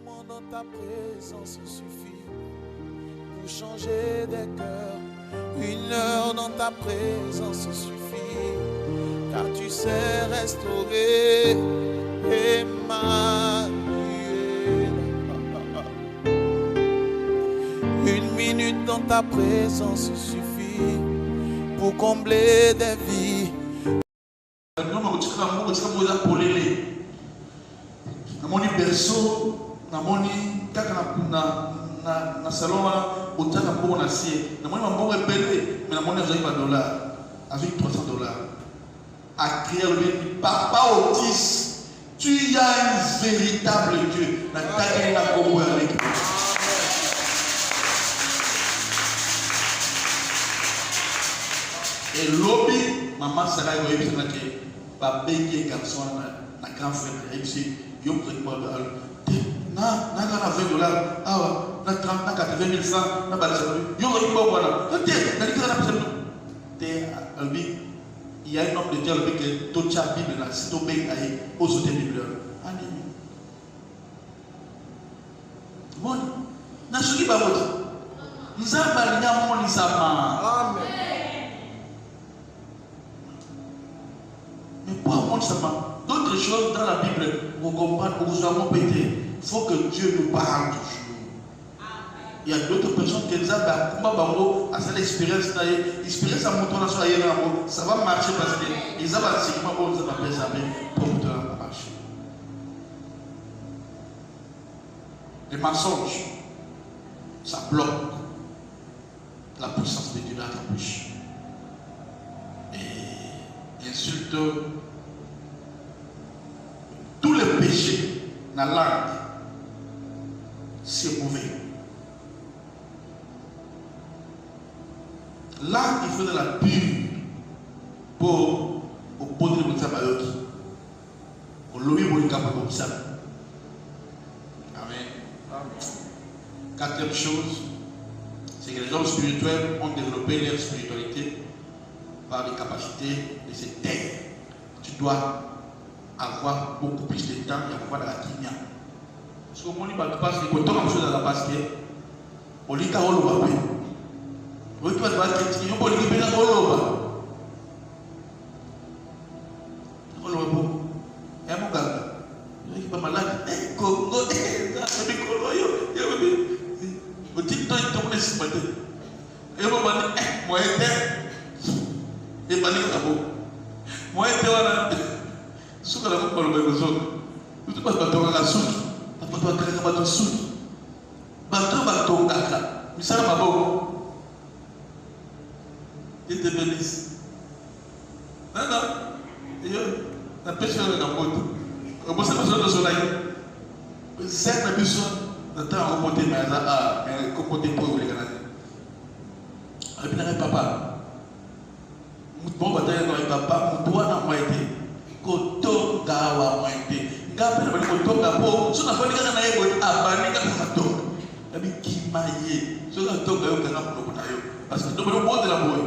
moment dans ta présence suffit pour changer des cœurs. Une heure dans ta présence suffit, car tu sais restaurer. Emmanuel. Une minute dans ta présence suffit pour combler des vies. Namoni berceau, namoni kaka na salon wana otaka mbongo na sie. Namoni mbongo epele, mais namoni azali ba dollars avec $300. À crier le Papa Otis, tu as un véritable Dieu. Na taki na kobo avec lui. Et lobby, maman Sarah est venue dire que papa est garçon na grand frère et puis yo peut pas na $20 ah na 30 na 80 000 francs na balance yo il pas voilà ok na dit que na personne té albi il y a un homme de Dieu que tout cha Bible là si to be ay aux autres Bible ani mon na suki ba moti nzamba nya mo ni sama amen. Mais pas moi seulement. D'autres choses dans la Bible, vous comprenez, vous avez pété. Il faut que Dieu nous parle toujours. Il y a d'autres personnes qui disent à cette expérience, l'expérience à mon ça va marcher parce qu'ils ont un segment où ils ont besoin pour marcher. Les mensonges, ça bloque la puissance de Dieu dans ta bouche. Et insulte, tous les péchés dans la langue, c'est mauvais. Là, il faut de la pure pour opposer le travail. Pour louer le cap comme ça. Amen. Quatrième chose, c'est que les hommes spirituels ont développé leur spiritualité par les capacités de se taire. Tu dois avoir beaucoup plus de temps et avoir la kimia. Parce que mon livre passe, il faut tant de choses à la base que on lit car on le voit. Oui, tu vas te battre, tu vas te libérer, on le voit. On le voit. Et mon gars, il est pas malade. Eh, Congo, c'est des colons. Au TikTok, il tombe les cimates. Et on va dire, eh, moi, et pas les tabous. Moi, je suis ce que la coupe parle de nous. Nous ne pouvons pas tomber à la soupe. Nous ne pouvons pas tomber à la soupe. Bateau, bateau, caca. Mais ça, ma bonne. Il te bénisse. Non, non. Et la personne est dans le monde. On peut se faire de soleil. C'est la personne. Le temps à remonter, mais à comporter pour les Canadiens. Et puis, il papa. Bon bataille dans le papa, mon doigt n'a pas été. Koto gawa moite. Ngapi na bali koto gapo. So na fani kana na yebo abani ka koto. Abi kimaye. So na to gayo kana ko na yo. Parce que dobo bo de la boy.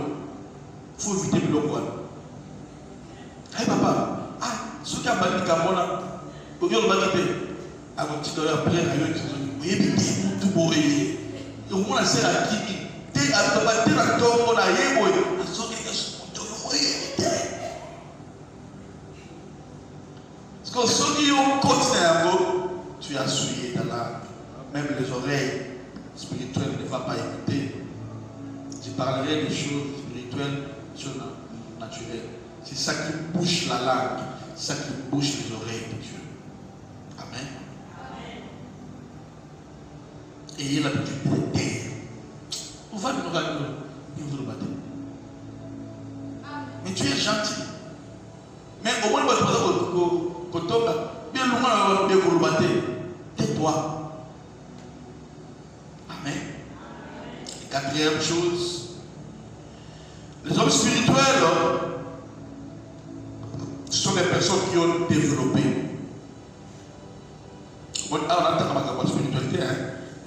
Faut éviter le loco. Hey papa, ah, so ka bali ka mona. Ko yo ba kite. Abo tito ya plein ayo tito. Yebi ti tu boy. Yo mona sera kimi. Te ababa te na to mona yebo. So ke parce que ceux qui ont continué, tu as souillé dans la. Même les oreilles spirituelles ne vont pas écouter. Je parlerai des choses spirituelles, des choses naturelles. C'est ça qui bouche la langue, c'est ça qui bouche les oreilles de Dieu. Amen. Ayez l'habitude de taire. On va nous regarder, nous le battre. Mais tu es gentil. Mais au moins, tu vas bien loin de vous battre. Tais-toi. Amen. Et quatrième chose, les hommes spirituels, ce sont des personnes qui ont développé. On entend la spiritualité.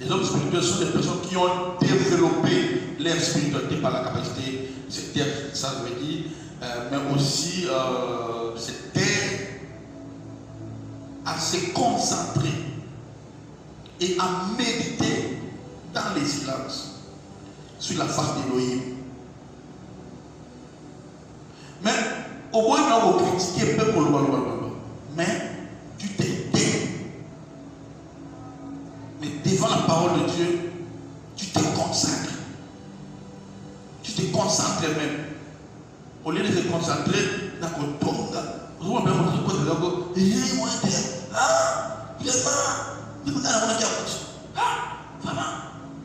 Les hommes spirituels sont des personnes qui ont développé leur spiritualité par la capacité, ça veut dire, mais aussi c'était à se concentrer et à méditer dans les silences sur la face d'Élohim. Mais au moins, on a critiqué un peu pour le mais tu te tais. Mais devant la parole de Dieu, tu te consacres. Tu te concentres même. Au lieu de te concentrer dans ton tonga, vraiment,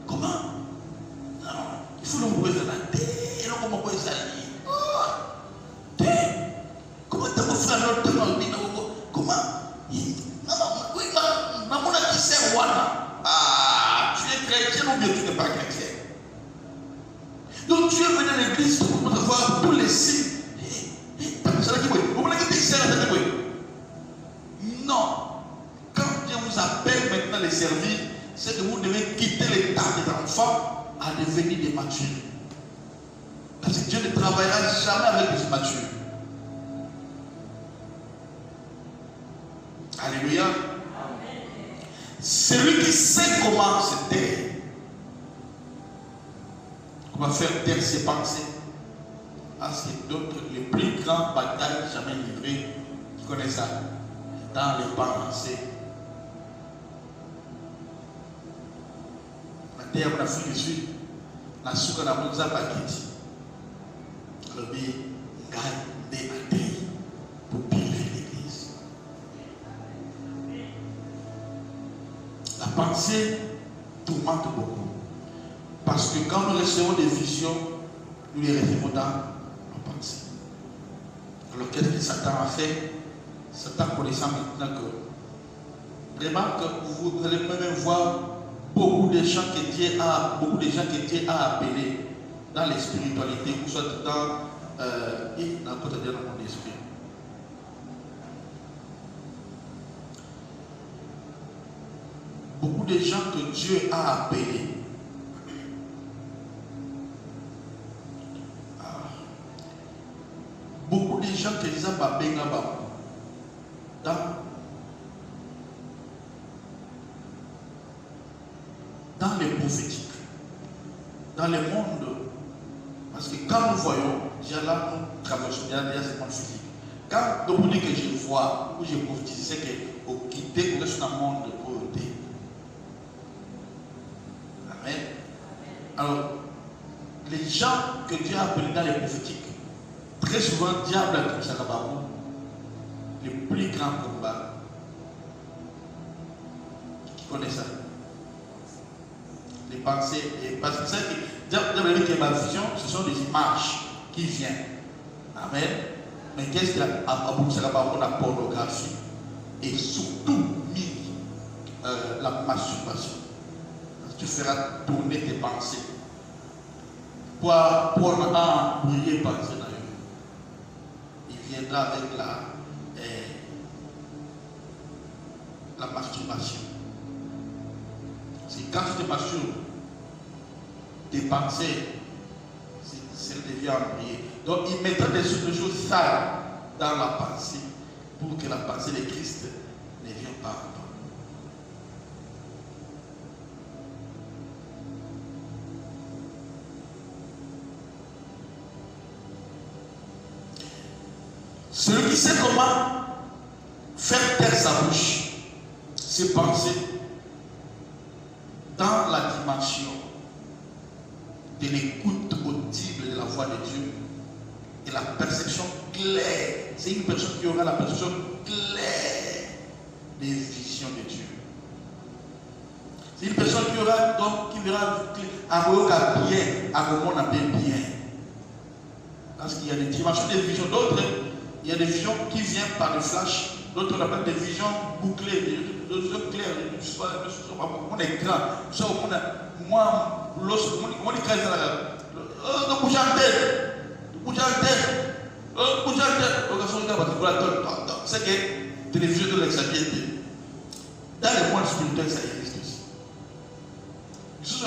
comment? Non, il faut l'envoyer dans la tête. Comment on peut s'allier? Comment tu as mon frère l'autre comment? Maman qui sert Wana. Ah, tu es chrétien ou bien tu n'es pas chrétien? Donc tu es venu à l'église pour voir tous les signes. Non. Quand Dieu vous appelle maintenant les servir, c'est que vous devez quitter l'état des enfants à devenir des matures. Parce que Dieu ne travaillera jamais avec les immatures. Alléluia. Celui qui sait comment se taire, comment faire taire ses pensées, parce que d'autres, les plus grandes batailles jamais livrées, tu connais ça, dans les pensées. La terre en Afrique du Sud, la souka n'a pas bakiti. Le bien, garder la terre pour piller l'église. La pensée tourmente beaucoup. Parce que quand nous recevons des visions, nous les recevons dans nos pensées. Alors qu'est-ce que Satan a fait? Satan connaissant maintenant que vraiment que vous allez même voir beaucoup de gens que Dieu a appelés dans les spiritualités, ou soit dans mon esprit. Beaucoup de gens que Dieu a appelés. Beaucoup de gens que Dieu a appelés dans les prophétiques, dans le monde. Parce que quand nous voyons, déjà là, nous traversons déjà ce monde physique. Quand on dit que je vois ou je prophétise, c'est que au quitter, nous sommes dans le monde de pauvreté. Amen. Alors, les gens que Dieu a appelés dans les prophétiques, très souvent, le diable a trouvé ça là-bas. Le plus grand combat. Qui connaît ça? Les pensées. Parce que c'est que ma vision, ce sont des images qui viennent. Amen. Mais qu'est-ce qu'il y a à la pornographie? Et surtout, la masturbation. Tu feras tourner tes pensées. Pour en briller penser dans eux. Il viendra avec la masturbation. C'est quand tu te masturbes, tes pensées, c'est devient embrouillé. Donc il mettra des choses sales dans la pensée pour que la pensée de Christ ne vienne pas à toi. Celui qui sait comment faire taire sa bouche, ses pensées, dans la dimension de l'écoute audible de la voix de Dieu et la perception claire. C'est une personne qui aura la perception claire des visions de Dieu. C'est une personne qui aura donc, qui verra à bien, à comment on appelle bien. Parce qu'il y a des dimensions des visions, d'autres. Il y a des visions qui viennent par des flashs, d'autres on appelle des visions bouclées, des visions claires, on est grand. Moi, lorsque on est très c'est que télévision de l'exagérer. Dans le monde spirituel, ça existe aussi. Je il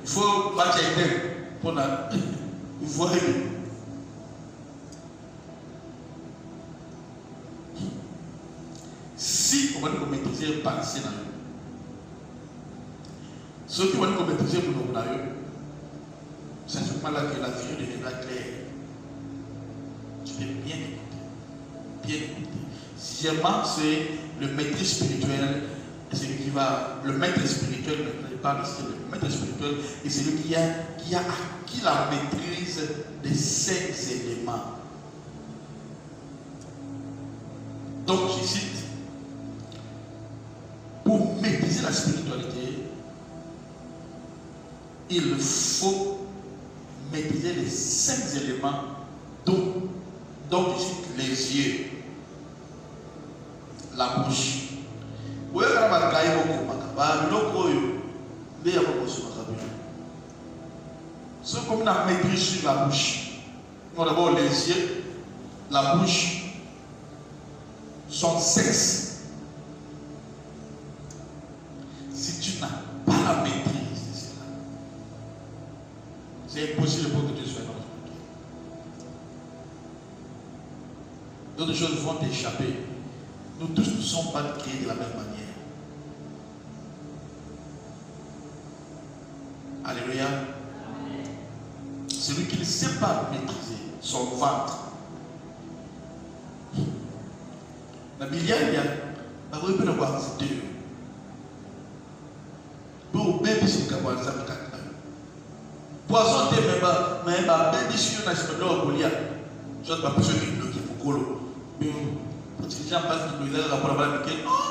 faut battre pour il faut aider. maîtriser pensée. Ceux qui vont maîtriser mon nom, c'est à ce moment-là que la vision deviendra claire. Tu peux bien écouter. Bien écouter. Sixièmement, c'est le maître spirituel. C'est lui qui va. Le maître spirituel, ne parle ici, le maître spirituel, et c'est lui qui a acquis la maîtrise des 5 éléments. Donc, je cite, pour maîtriser la spiritualité, il faut maîtriser les 5 éléments dont je cite les yeux, la bouche. Oui, ce qu'on a maîtrisé sur la bouche, nous d'abord les yeux, la bouche, son sexe. Si tu n'as pas la maîtrise de cela, c'est impossible pour que tu sois dans le monde. D'autres choses vont t'échapper. Nous tous ne sommes pas créés de la même manière. Alléluia. Celui qui ne sait pas maîtriser son ventre. La bilière, il y a un peu de voir c'est deux. Pour bébé, c'est comme ça. Poisson, t'es même pas, mais bébé, si on a ce nom au Golia, je ne sais pas plus que le qui est pour Golo. Parce que les gens pensent que nous avons rapport à la Bible. Non!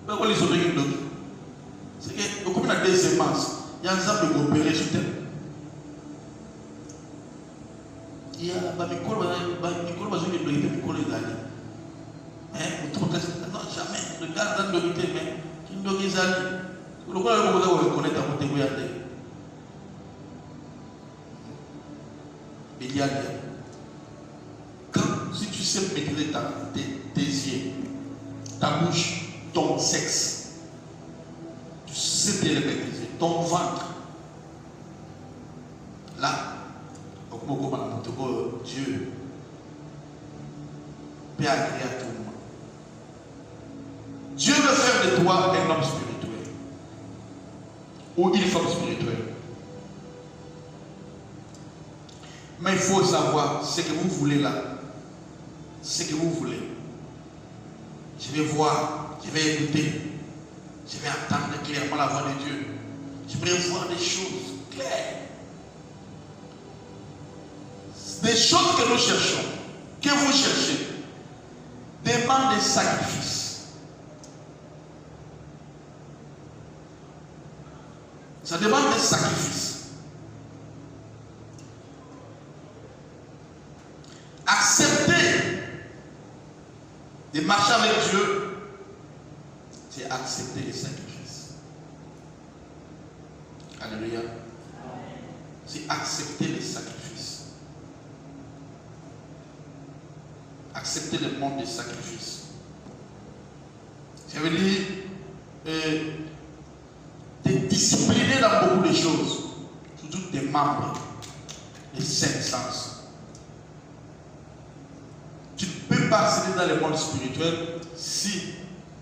Pourquoi les autres qui nous c'est que, comme on a des semences, il y a un ensemble de coopérer sur terre. Il y a un micro, non, jamais. Regarde dans le vérité, mais qui nous dit ça. Le quoi, on va reconnaître à côté de vous. Il y a quand, si tu sais maîtriser tes yeux, ta bouche, ton sexe, tu sais bien le maîtriser, ton ventre, là, Dieu peut agréer à tout le monde. Dieu veut faire de toi un homme spirituel ou une femme spirituelle. Mais il faut savoir ce que vous voulez là. Ce que vous voulez. Je vais voir, je vais écouter, je vais entendre clairement la voix de Dieu. Je vais voir des choses claires. Des choses que nous cherchons, que vous cherchez, demandent des sacrifices. Ça demande des sacrifices. Accepter de marcher avec Dieu, c'est accepter les sacrifices. Alléluia. C'est accepter les sacrifices. Accepter le monde des sacrifices. Ça veut dire te discipliner dans beaucoup de choses, surtout des membres, des 5 sens. Tu ne peux pas accéder dans le monde spirituel si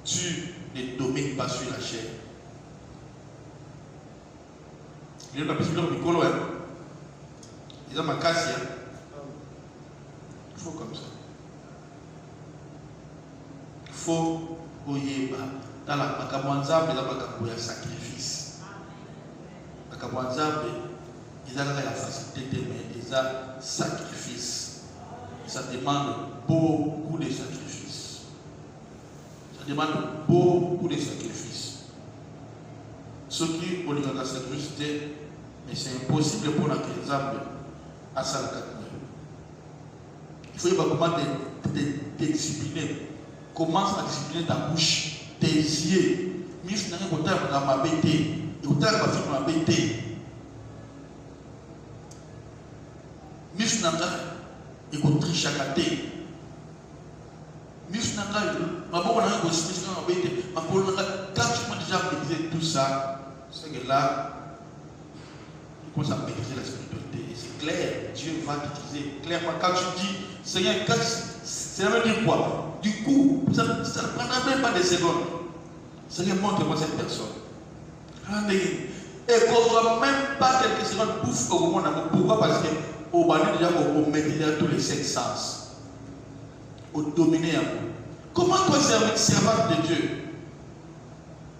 tu ne domines pas sur la chair. Il y a un petit peu de micro, ils ont ma casse. Il faut comme ça. Il faut dans la Makabwanzab, il y a un sacrifice. Makabwanzab, il y a la facilité, mais il y a un sacrifice. Ça demande beaucoup de sacrifices. Ça demande beaucoup de sacrifices. Ce qui, au niveau de la sacrifice, mais c'est impossible pour la exemple à Salakatme. Il faut comment te discipliner. Commence à discipliner ta bouche, tes yeux. Mif n'a pas de temps à m'abêter. Et autant que ma fille m'abêter. Mif n'a pas écouter chaque année. Mif n'a pas ma bonne année aussi, mais c'est m'abêter. Ma bonne quand tu m'as déjà maîtrisé tout ça, c'est que là, tu commences à maîtriser la spiritualité. Et c'est clair, Dieu va t'utiliser clairement. Quand tu dis, Seigneur, ça veut dire quoi? du coup, ça ne prendra même pas des secondes. Seigneur, montre-moi cette personne. Et qu'on ne soit même pas quelques secondes pouf au moment d'amour. Pourquoi? Parce que au bas déjà on met déjà tous les 5 sens. Au dominer un peu. Comment toi servante de Dieu?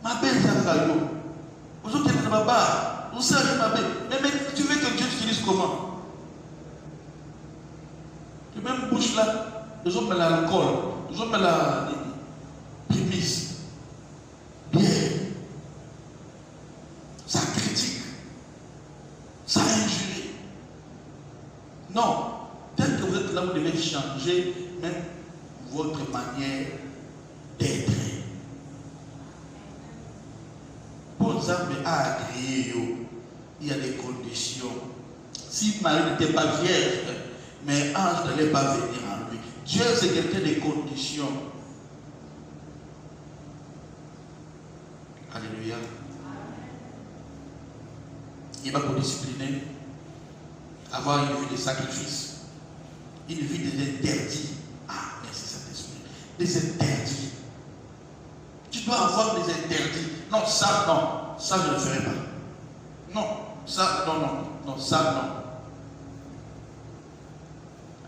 Ma belle Zakayo. Vous autres qui êtes ma barre. Vous savez ma belle. Mais tu veux que Dieu t'utilise comment? Tu mets une bouche là. Les autres mettent l'alcool. Les autres mettent la prémisse. Bien. Ça critique. Ça injure. Non. Tel que vous êtes là, vous devez changer même votre manière d'être. Pour ça, mais à agréer, il y a des conditions. Si Marie n'était pas vierge, mais ange n'allait pas venir en lui. Dieu, c'est quelqu'un des conditions. Alléluia. Il va vous discipliner, avoir une vie de sacrifice, une vie des interdits. Ah, merci Saint-Esprit. Des interdits. Tu dois avoir des interdits. Non, ça, non. Ça, je ne le ferai pas. Non, ça, non, non. Non, ça, non.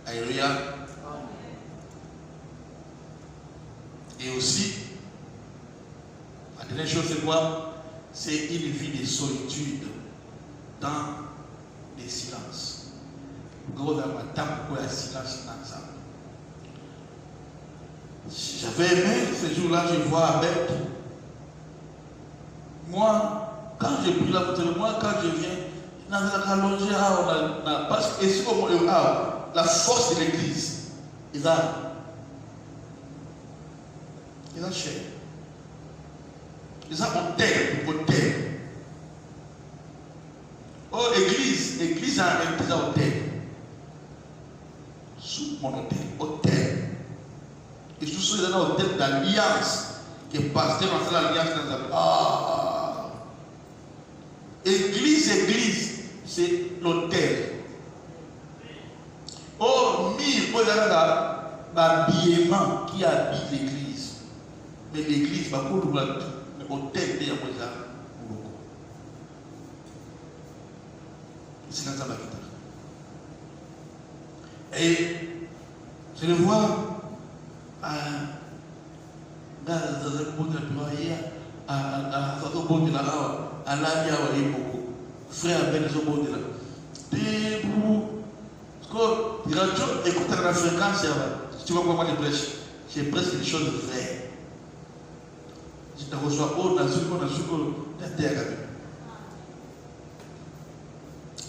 Alléluia. Et aussi, la dernière chose, c'est quoi? C'est une vie de solitude dans les silences. Gros dans ma table, pourquoi il y a silence dans ça? J'avais aimé ce jour-là, je vois avec. Moi, quand j'ai pris la bouteille, moi, quand je viens, on a allongé, parce que ici, la force de l'église, il a cher. Ils ont hôtel. Oh, église a un hôtel. Sous mon hôtel. Et sous ce, il y a un hôtel d'alliance qui est passé dans l'alliance dans la. Ah! Église, c'est l'hôtel. Oh, il y a l'habillement qui habille l'église. Mais l'église, va pour l'hôtel de Yamoza. C'est dans la vie. Et je le vois dans le monde de la prière, à l'Alia, frère Ben Zobo de là. Debout. Parce que écoute la fréquence, tu vois comment les prêches. C'est presque des choses vraies. Je te reçois dans la terre.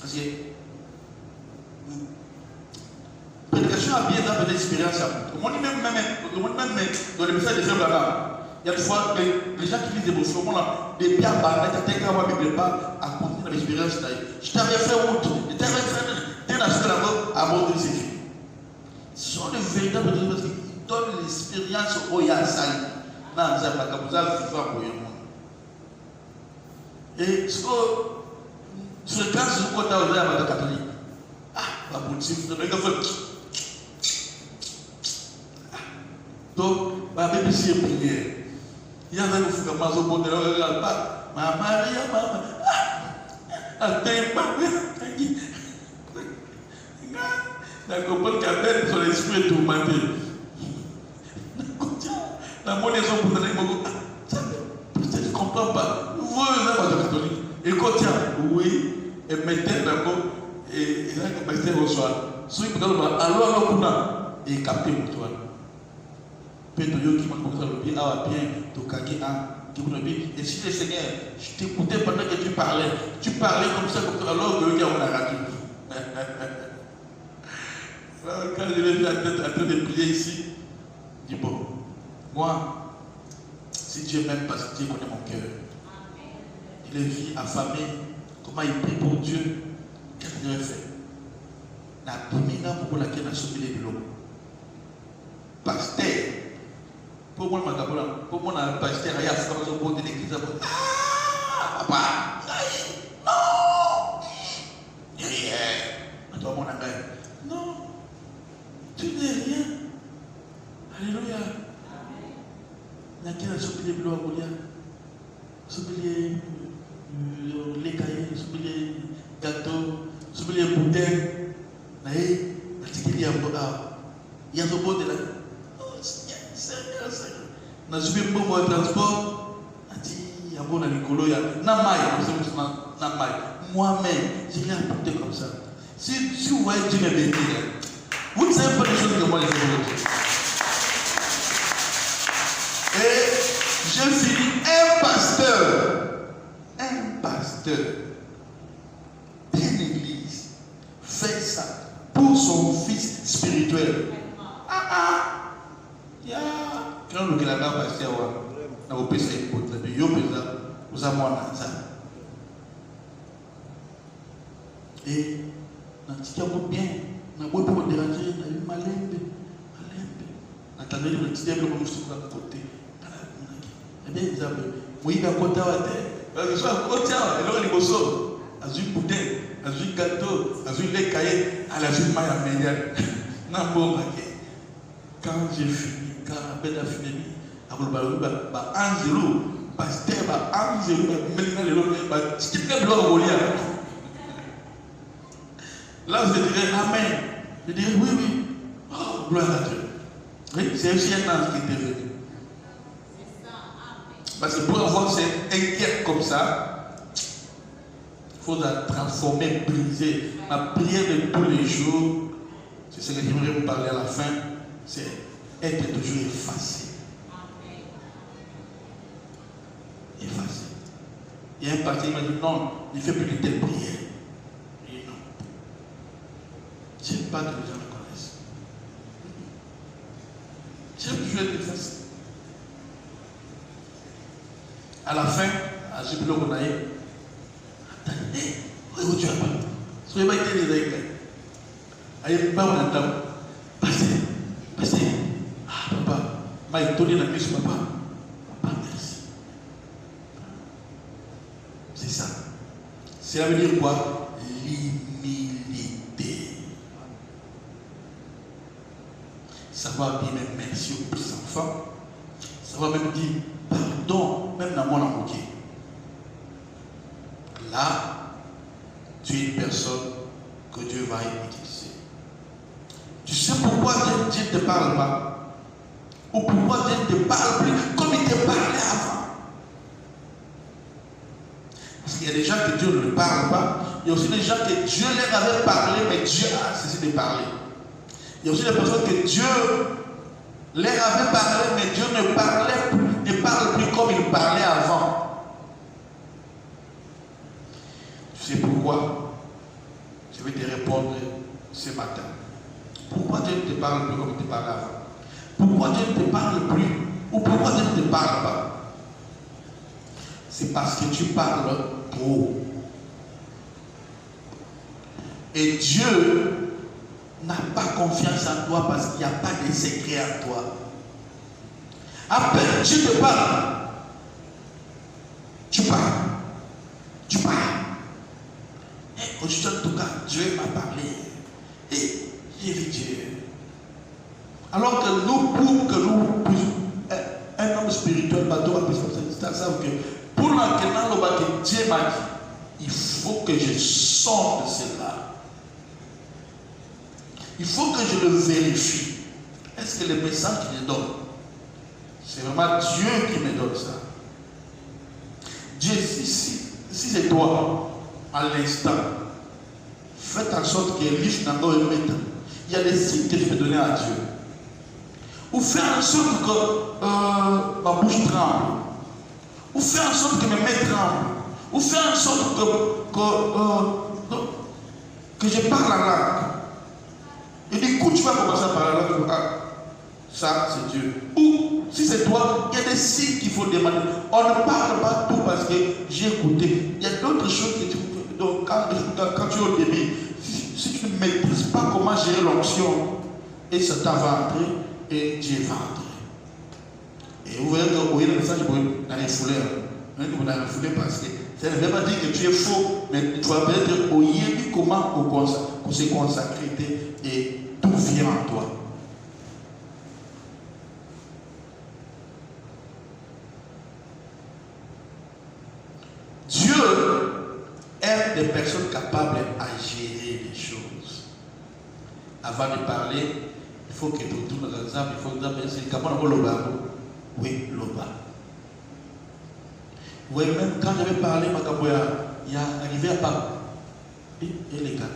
Parce que prédication a bien dans l'expérience. Comme on dit même dans le message de Frère Branham, il y a des fois les gens qui lisent des bouffons, des biens banals, qui n'ont pas Bible pas à continuer dans l'expérience. Je t'avais fait route, je t'avais fait la chose à montrer ses filles. Ce sont de véritables choses qui donnent l'expérience au Yassai. Non, ça va comme ça, vivant pour le monde. Et ce que fréquence ce qu'on a osé à la catholique. Ah, la politique, le gars fait. Donc, ma bébé s'y est prière. Il y a un fou comme au bon de l'heure, regarde pas. Ma Maria, maman. Ah, t'es pas bien. D'accord, bonne cabelle, son esprit est tourmenté. La monnaie sont pour donner beaucoup. Tu ne comprends pas. Vous voyez la catholique. Et quand tiens, oui, et mettez d'abord, et là, vous mettez au soir. Soit vous allez alors, et capter pour toi. Peut-être qui m'a commencé à le dire, ah, bien, tu kaki, qui vous dit, et si le Seigneur, je t'écoutais pendant que tu parlais comme ça, alors que le gars, on a raté. Quand je l'ai vu en train de prier ici, je dis bon, moi, si Dieu m'aime parce que Dieu connaît mon cœur, il est vie affamé, comment il prie pour Dieu, qu'est-ce qu'il a fait? La première pour laquelle il a sauvé les l'eau. Pasteur, pour moi, le pasteur, il y a fait un bon de l'église. Ah, papa, non, rien. Toi, mon ami, non, tu n'es rien. Alléluia. qui a soufflé de l'eau, soufflé les cahiers, soufflé gâteau, soufflé bouteille. Il y a un robot de là. Oh, Seigneur. Nous avons fait un bon transport. Il y a un bon anicolo. Il y a un moi-même, je l'ai apporté comme ça. Si vous voyez Dieu me bénir, vous ne savez pas les choses que moi je veux dire. Et je finis un pasteur d'une église fait ça pour son fils spirituel. Quand vous avez un pasteur, vous avez un pasteur, vous avez un pasteur. Et dans le petit bien, dans le bon déranger, dans le malembe, dans le petit diable, comme je suis à côté. Eh bien, ils avaient, oui, il y a un côté à terre. Je suis à côté, et là, il y a une bouteille, un gâteau, un lait cahier, à la vie, à meilleur. Quand j'ai fini, quand la bête a fini, à Angelo, pasteur, Angelo, là, je dirais Amen. Je dirais oui. Oh, gloire à Dieu. Oui, c'est aussi un ange qui était venu. Parce que pour avoir cette inquiète comme ça, il faut la transformer, briser. Ma prière de tous les jours, c'est ce que j'aimerais vous parler à la fin, c'est être toujours effacé. Effacé. Il y a un parti qui m'a dit non, il ne fait plus de telles prières. Je n'aime pas que les gens me connaissent. J'aime toujours être effacé. À la fin, à Jibilo Gonaï, attendez, où tu as pas? Soyez pas été les aïeux. Aïe, pas on entend. Passez. Ah, papa, m'a étonné la mise, papa. Papa, merci. C'est ça. Cela veut dire quoi? L'humilité. Ça va dire même merci aux petits enfants. Ça va même dire pardon, même dans mon amour. Là, tu es une personne que Dieu va utiliser. Tu sais pourquoi Dieu ne te parle pas? Ou pourquoi Dieu ne te parle plus comme il te parlait avant? Parce qu'il y a des gens que Dieu ne parle pas. Il y a aussi des gens que Dieu leur avait parlé, mais Dieu a cessé de parler. Il y a aussi des personnes que Dieu leur avait parlé, mais Dieu ne parle plus comme il parlait avant. Tu sais pourquoi? Je vais te répondre ce matin. Pourquoi Dieu ne te parle plus comme il te parlait avant? Pourquoi Dieu ne te parle plus? Ou pourquoi Dieu ne te parle pas? C'est parce que tu parles trop. Et Dieu n'a pas confiance en toi parce qu'il n'y a pas de secret en toi. À peine Dieu te parle, tu parles. Et aujourd'hui, en tout cas, Dieu m'a parlé. Et j'ai vu Dieu. Alors que nous, pour que nous, un homme spirituel, ça savent que pour l'enquêteur, que Dieu m'a dit, il faut que je sonde cela. Il faut que je le vérifie. Est-ce que le message qu'il me donne, c'est vraiment Dieu qui me donne ça? Dieu, si c'est toi, à l'instant, faites en sorte que riche n'a pas un métal. Il y a des signes que je vais donner à Dieu. Ou faites en sorte que ma bouche tremble. Ou faites en sorte que mes mains tremblent. Ou faites en sorte que je parle la langue. Et du coup, tu vas commencer à parler la langue. Ah, ça, c'est Dieu. Ou, si c'est toi, il y a des signes qu'il faut demander. On ne parle pas tout parce que j'ai écouté. Il y a d'autres choses que tu... Donc, quand tu es au début, si tu ne maîtrises pas comment gérer l'onction, et Satan va entrer, et Dieu va entrer. Et vous voyez que vous voyez le message dans les fouleurs. Vous dans les fouleurs parce que ça ne veut pas dire que tu es faux, mais tu vas peut-être voyez comment se consacrer et tout vient en toi. gérer les choses. Avant de parler, il faut que tu retournes dans l'examen, il faut que tu dises comment on va oui, l'oba. Vous voyez, même quand j'avais parlé, il y a arrivé à part. Et les gars,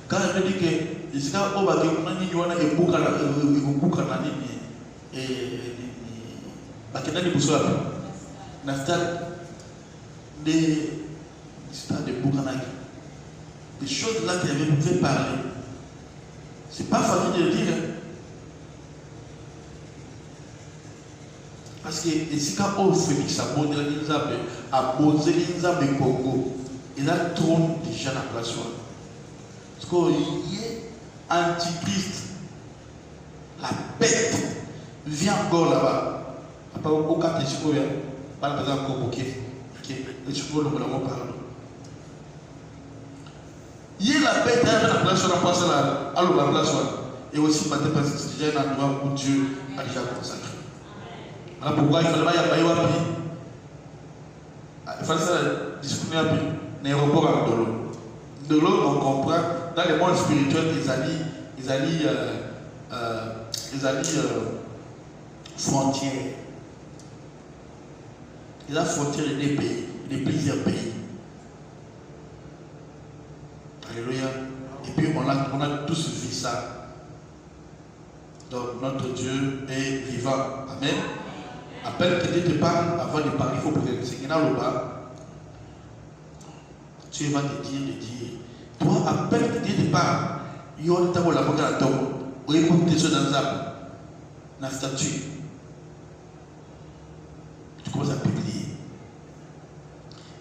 quand j'avais dit que c'est quand on va dire que on a des boucs des choses là qui avaient fait parler. C'est pas facile de le dire. Parce que si quand on fait ça, à poser les Congo, il a trône déjà la place. Parce qu'il est antichrist. La bête vient encore là-bas. Après, au cas de Chico, par exemple, ok, le Chico, le pardon. Il y a la bête à la place, on passe à la place. Et aussi, parce que c'est déjà un endroit où Dieu a déjà consacré. Voilà pourquoi il fallait pas y avoir il fallait discuter un peu l'aéroport à Dolo. Dolo, on comprend, dans le monde spirituel, ils allient frontières. Il y a frontières des pays, de plusieurs pays. Alléluia. Et puis on a tous vu ça. Donc notre Dieu est vivant. Amen. Appelle que Dieu te parle, avant de parler, il faut prier. C'est qu'il y a le bas. Tu vas te dire. Toi, appelle que Dieu te parle. Il y a un temps où la boca la tombe. Où il faut que tu sois dans la statue. Tu commences à publier.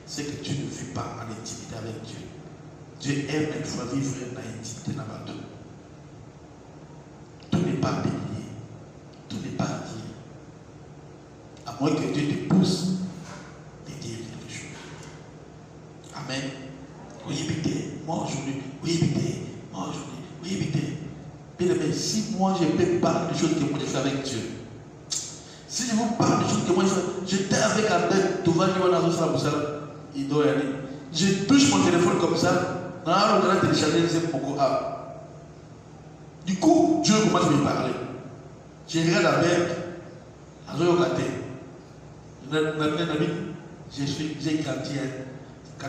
C'est que tu ne vis pas en intimité avec Dieu. Dieu aime une fois vivre dans l'intimité dans la tombe. Tout n'est pas publié. Tout n'est pas dit. À moins que Dieu te pousse de dire quelque chose. Amen. Oui, évitez, moi aujourd'hui. Oui, évitez, moi aujourd'hui. Oui, évitez. Bien aimé, si moi je peux parler des choses que moi j'ai fait avec Dieu, si je vous parle des choses que moi j'ai fait, j'étais avec un tête, tout va dire, on a reçu la boussole, il doit y aller. Je touche mon téléphone comme ça, dans le grand télécharger, c'est beaucoup. Du coup, Dieu commence à me parler. Je regarde la bête, à Zoyo Kate. J'ai grandi. Quand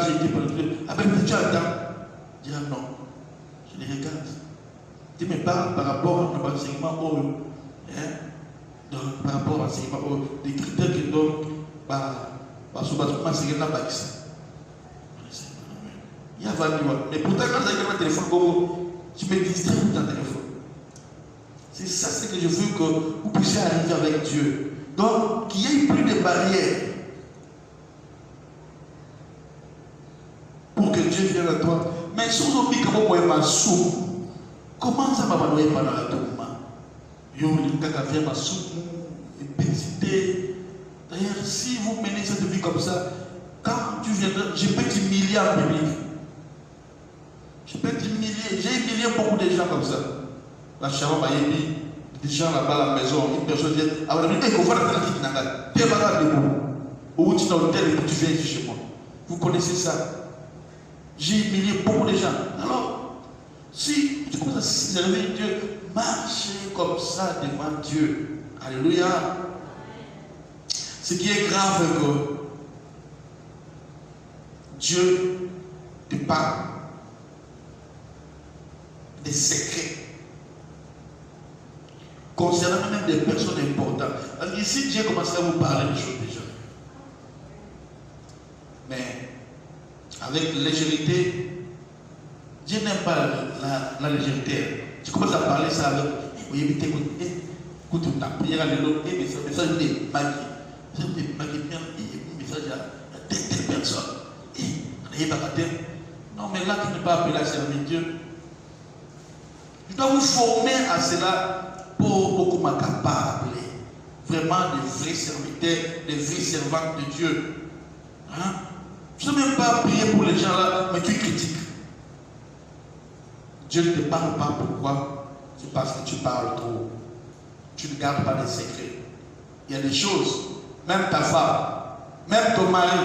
j'ai été pour le truc, après tu attends. Je dis non. Je les regarde. Tu me parles par rapport à l'enseignement par rapport à l'enseignement des critères que donc par l'enseignement Pakistan. Il y a 20 mois. Mais pourtant, quand j'ai un téléphone, tu me distrais dans ton téléphone. C'est ça ce que je veux que vous puissiez arriver avec Dieu. Donc, qu'il n'y ait plus de barrières pour que Dieu vienne à toi. Mais si vous avez comment vous ma soupe, comment ça va me faire dans la tombe? Yo, il y a quelqu'un ma soupe, épaissité. D'ailleurs, si vous menez cette vie comme ça, quand tu viendras, je peux t'humilier en public. Je peux t'humilier. J'ai humilié beaucoup de gens comme ça. La Chava Bayebi, des gens là-bas à la maison, une personne dit ah, vous avez dit qu'on va la faire qui n'a t'es malade de vous. Ou tu es dans l'hôtel et tu viens ici chez moi. Vous connaissez ça. J'ai humilié beaucoup de gens. Alors, si tu commences à servir Dieu, marchez comme ça devant Dieu. Alléluia. Ce qui est grave, c'est que Dieu te parle des secrets concernant même des personnes importantes. Parce que ici, Dieu commence à vous parler des choses déjà. Mais avec légèreté, Dieu n'aime pas la légèreté. Tu commences à parler ça avec oui, écoute ta prière à l'autre, et message de Maggie. Message à telle personne. Non, mais là, tu n'es pas appelé à servir Dieu. Je dois vous former à cela pour beaucoup m'accapables. Vraiment des vrais serviteurs, des vrais servants de Dieu. Hein? Je ne sais même pas prier pour les gens là, mais tu critiques. Dieu ne te parle pas. Pourquoi? C'est parce que tu parles trop. Tu ne gardes pas les secrets. Il y a des choses, même ta femme, même ton mari,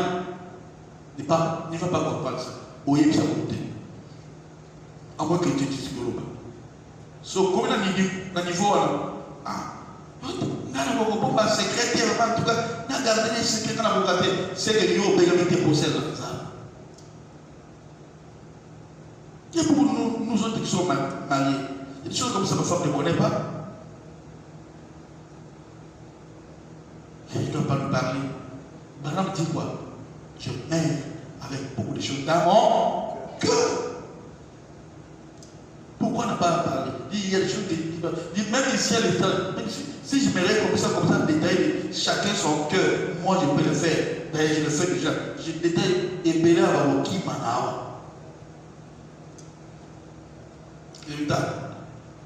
ne va pas comprendre ça. Oui, ça monte. À moins que tu dises que l'on so, comme on a un niveau, on a secrétaire, en tout cas, on a gardé les secrets dans la boucate, c'est que nous avons possède ça. Il y a beaucoup de nous autres qui sont mariés. Il y a des choses comme ça, ma femme ne connaît pas. Elle ne doit pas nous parler. Madame dit quoi? Je m'aime avec beaucoup de choses dans mon cœur. Pourquoi ne pas parler? Il y a des choses qui même ici à l'état, même si je me lève comme ça, détailler chacun son cœur, moi je peux le faire. D'ailleurs, je le fais déjà. Je détaille et belé à Woki Manao. Évidemment,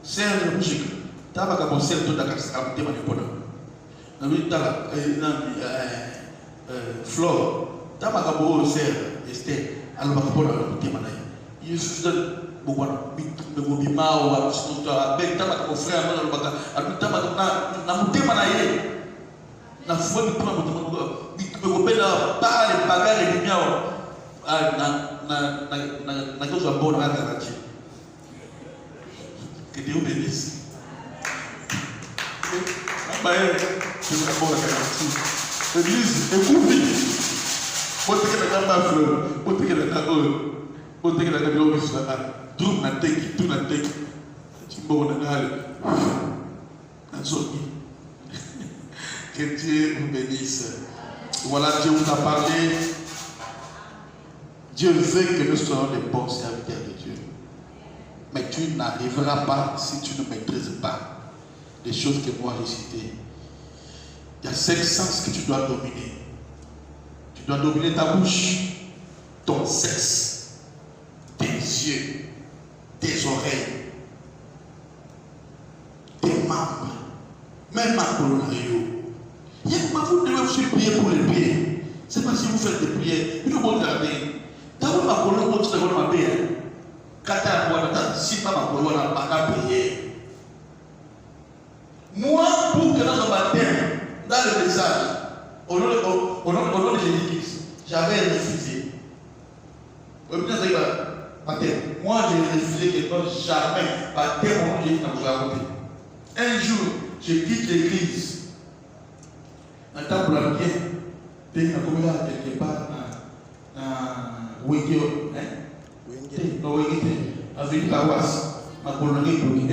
c'est un musique. Tu as un cercle de la casse à monter Flore, tu as un cercle, Esther, à l'Obacapola, il suffit de Bobima ou avec ta frère, à la foi du point de pas les bagarres et les miens na chose bonne à garantir. Que Dieu bénisse. C'est une bonne garantie. L'église, écoutez. Pour que la gamme fleur, pour que la gamme, pour que la gamme tout n'a été. Tu m'as que Dieu vous bénisse. Voilà, Dieu vous a parlé. Dieu veut que nous soyons des bons serviteurs de Dieu. Mais tu n'arriveras pas si tu ne maîtrises pas les choses que moi j'ai citées. Il y a 5 sens que tu dois dominer. Tu dois dominer ta bouche, ton sexe, tes yeux, tes oreilles, tes membres, même ma colonne. Vous devez aussi prier pour les pieds. Ce n'est pas si vous faites des prières. Il faut regarder. D'abord, ma colonne, vous devez ma prière. Quand tu as si pas ma colonne, on n'a pas prier. Moi, pour que dans le matin, dans le message, au nom de Jésus-Christ, j'avais refusé. Moi, j'ai refusé que jamais, par terre, mon nom de Jésus, un jour, je quitte l'église. Un temps pour la bien, puis on a commis là quelque part dans Wingio, dans Wingio, avec la Wass, ma colonie pour lui,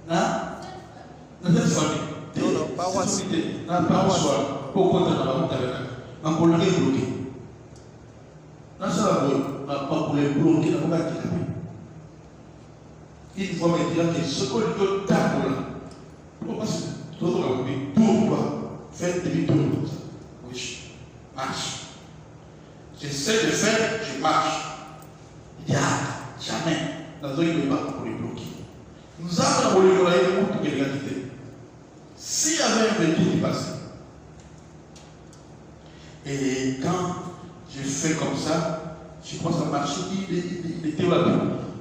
dans cette famille. Non, pas Wass. Non, pas Wass. Pourquoi tu as la route avec ma colonie bloquée? Non, ça va, pas pour les bloquer, la route qui il faut me dire que ce qu'on lui donne là, pourquoi pas tout le monde, tout va. Faites demi-tour comme ça. Oui, marche. J'essaie de faire, je marche. Il y a jamais. Dans un il ne pas pour les bloquer. Nous avons volé le royaume pour que les gars quittent. S'il y avait un véhicule qui passait, et quand je fais comme ça, je crois que ça marche, il était là.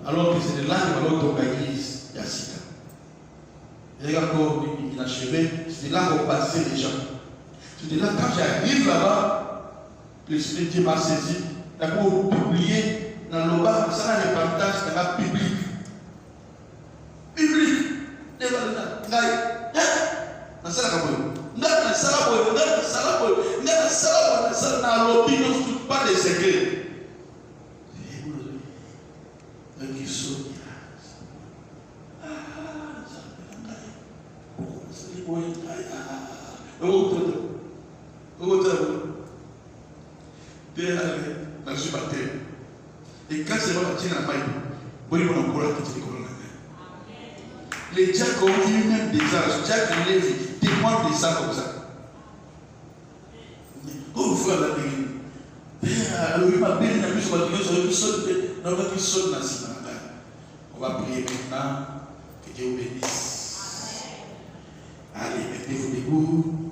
Alors que c'est de là que l'autre tombe à l'église, il y a 6 ans. Et regarde comment il achevait, c'était là qu'on passait les gens. C'était là, quand j'arrive là-bas, l'Esprit de Dieu m'a saisi, d'accord, publié dans le bas, ça n'a pas de partage, c'est un public. Public! Devant le temps, dans ça, la lobby, ne pas les secrets. Et quand c'est la les gens qui ont eu même des âges, Jack Lévy, témoignent de ça comme ça. Oh, frère, la vérité. On va prier maintenant. Que Dieu vous bénisse. Allez, mettez-vous debout.